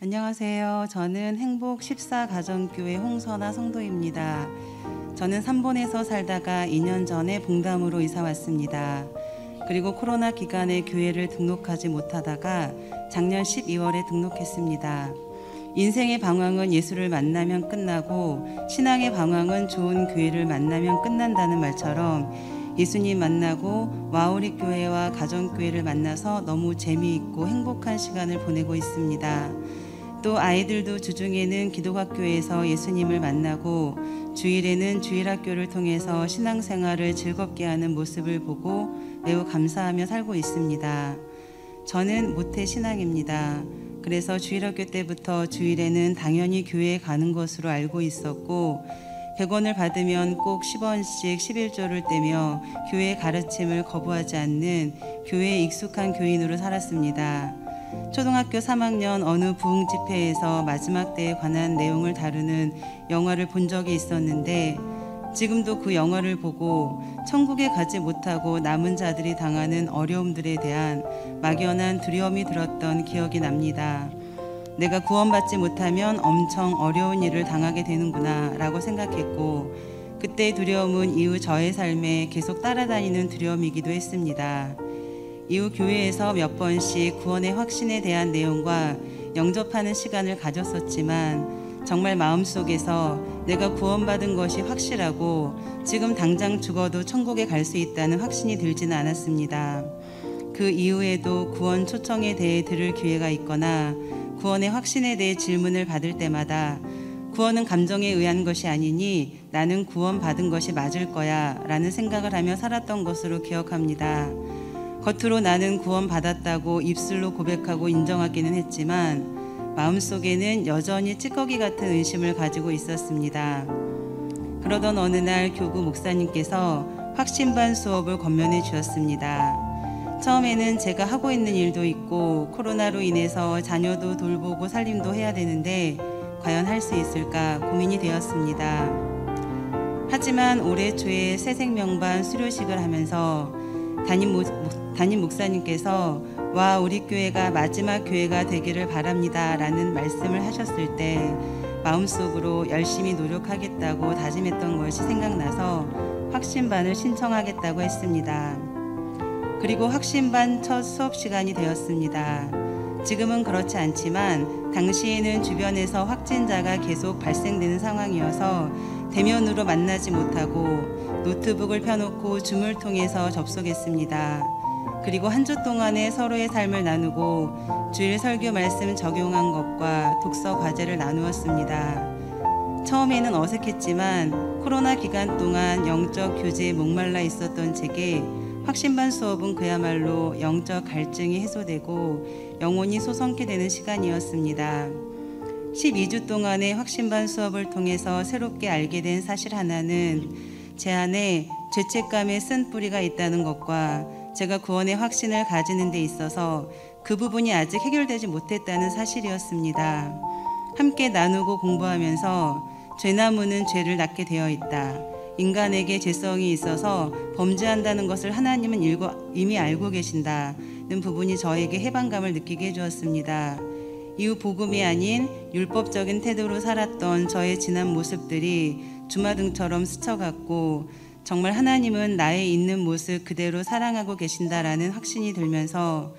안녕하세요. 저는 행복 14가정교회 홍선아 성도입니다. 저는 삼본에서 살다가 2년 전에 봉담으로 이사 왔습니다. 그리고 코로나 기간에 교회를 등록하지 못하다가 작년 12월에 등록했습니다. 인생의 방황은 예수를 만나면 끝나고 신앙의 방황은 좋은 교회를 만나면 끝난다는 말처럼 예수님 만나고 와우리 교회와 가정교회를 만나서 너무 재미있고 행복한 시간을 보내고 있습니다. 또 아이들도 주중에는 기독학교에서 예수님을 만나고 주일에는 주일학교를 통해서 신앙생활을 즐겁게 하는 모습을 보고 매우 감사하며 살고 있습니다. 저는 모태신앙입니다. 그래서 주일학교 때부터 주일에는 당연히 교회에 가는 것으로 알고 있었고 100원을 받으면 꼭 10원씩 11조를 떼며 교회의 가르침을 거부하지 않는 교회에 익숙한 교인으로 살았습니다. 초등학교 3학년 어느 부흥 집회에서 마지막 때에 관한 내용을 다루는 영화를 본 적이 있었는데 지금도 그 영화를 보고 천국에 가지 못하고 남은 자들이 당하는 어려움들에 대한 막연한 두려움이 들었던 기억이 납니다. 내가 구원받지 못하면 엄청 어려운 일을 당하게 되는구나 라고 생각했고 그때의 두려움은 이후 저의 삶에 계속 따라다니는 두려움이기도 했습니다. 이후 교회에서 몇 번씩 구원의 확신에 대한 내용과 영접하는 시간을 가졌었지만 정말 마음속에서 내가 구원받은 것이 확실하고 지금 당장 죽어도 천국에 갈 수 있다는 확신이 들지는 않았습니다. 그 이후에도 구원 초청에 대해 들을 기회가 있거나 구원의 확신에 대해 질문을 받을 때마다 구원은 감정에 의한 것이 아니니 나는 구원받은 것이 맞을 거야 라는 생각을 하며 살았던 것으로 기억합니다. 겉으로 나는 구원받았다고 입술로 고백하고 인정하기는 했지만 마음속에는 여전히 찌꺼기 같은 의심을 가지고 있었습니다. 그러던 어느 날 교구 목사님께서 확신반 수업을 권면해 주셨습니다. 처음에는 제가 하고 있는 일도 있고 코로나로 인해서 자녀도 돌보고 살림도 해야 되는데 과연 할 수 있을까 고민이 되었습니다. 하지만 올해 초에 새생명반 수료식을 하면서 담임 목사님께서 와 우리 교회가 마지막 교회가 되기를 바랍니다 라는 말씀을 하셨을 때 마음속으로 열심히 노력하겠다고 다짐했던 것이 생각나서 확신반을 신청하겠다고 했습니다. 그리고 확신반 첫 수업 시간이 되었습니다. 지금은 그렇지 않지만 당시에는 주변에서 확진자가 계속 발생되는 상황이어서 대면으로 만나지 못하고 노트북을 펴놓고 줌을 통해서 접속했습니다. 그리고 한 주 동안의 서로의 삶을 나누고 주일 설교 말씀 적용한 것과 독서 과제를 나누었습니다. 처음에는 어색했지만 코로나 기간 동안 영적 교제에 목말라 있었던 제게 확신반 수업은 그야말로 영적 갈증이 해소되고 영혼이 솟성케 되는 시간이었습니다. 12주 동안의 확신반 수업을 통해서 새롭게 알게 된 사실 하나는 제 안에 죄책감의 쓴뿌리가 있다는 것과 제가 구원의 확신을 가지는 데 있어서 그 부분이 아직 해결되지 못했다는 사실이었습니다. 함께 나누고 공부하면서 죄나무는 죄를 낳게 되어 있다. 인간에게 죄성이 있어서 범죄한다는 것을 하나님은 이미 알고 계신다는 부분이 저에게 해방감을 느끼게 해주었습니다. 이후 복음이 아닌 율법적인 태도로 살았던 저의 지난 모습들이 주마등처럼 스쳐갔고 정말 하나님은 나의 있는 모습 그대로 사랑하고 계신다라는 확신이 들면서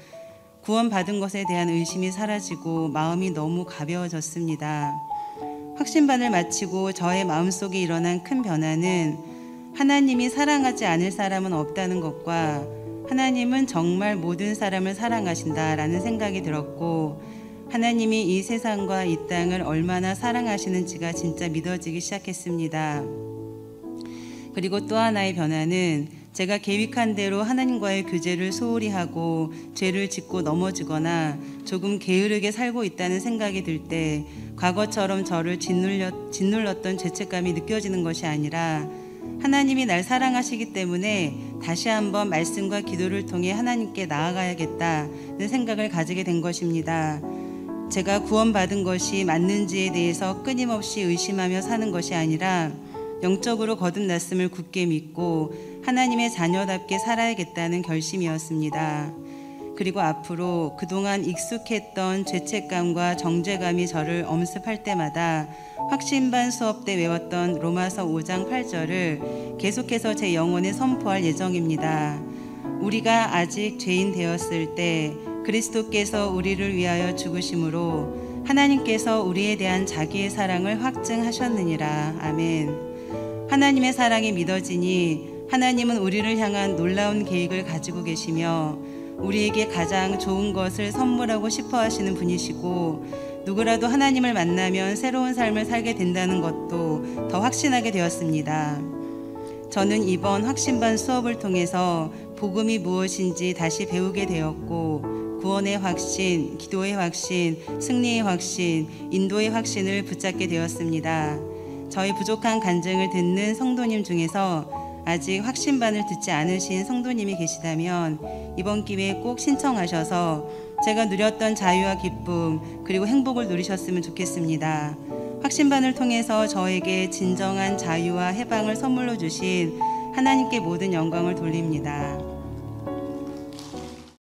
구원받은 것에 대한 의심이 사라지고 마음이 너무 가벼워졌습니다. 확신반을 마치고 저의 마음속에 일어난 큰 변화는 하나님이 사랑하지 않을 사람은 없다는 것과 하나님은 정말 모든 사람을 사랑하신다라는 생각이 들었고 하나님이 이 세상과 이 땅을 얼마나 사랑하시는지가 진짜 믿어지기 시작했습니다. 그리고 또 하나의 변화는 제가 계획한 대로 하나님과의 교제를 소홀히 하고 죄를 짓고 넘어지거나 조금 게으르게 살고 있다는 생각이 들 때 과거처럼 저를 짓눌렀던 죄책감이 느껴지는 것이 아니라 하나님이 날 사랑하시기 때문에 다시 한번 말씀과 기도를 통해 하나님께 나아가야겠다는 생각을 가지게 된 것입니다. 제가 구원받은 것이 맞는지에 대해서 끊임없이 의심하며 사는 것이 아니라 영적으로 거듭났음을 굳게 믿고 하나님의 자녀답게 살아야겠다는 결심이었습니다. 그리고 앞으로 그동안 익숙했던 죄책감과 정죄감이 저를 엄습할 때마다 확신반 수업 때 외웠던 로마서 5장 8절을 계속해서 제 영혼에 선포할 예정입니다. 우리가 아직 죄인 되었을 때 그리스도께서 우리를 위하여 죽으심으로 하나님께서 우리에 대한 자기의 사랑을 확증하셨느니라. 아멘. 하나님의 사랑이 믿어지니 하나님은 우리를 향한 놀라운 계획을 가지고 계시며 우리에게 가장 좋은 것을 선물하고 싶어 하시는 분이시고 누구라도 하나님을 만나면 새로운 삶을 살게 된다는 것도 더 확신하게 되었습니다. 저는 이번 확신반 수업을 통해서 복음이 무엇인지 다시 배우게 되었고 구원의 확신, 기도의 확신, 승리의 확신, 인도의 확신을 붙잡게 되었습니다. 저희 부족한 간증을 듣는 성도님 중에서 아직 확신반을 듣지 않으신 성도님이 계시다면 이번 기회에 꼭 신청하셔서 제가 누렸던 자유와 기쁨 그리고 행복을 누리셨으면 좋겠습니다. 확신반을 통해서 저에게 진정한 자유와 해방을 선물로 주신 하나님께 모든 영광을 돌립니다.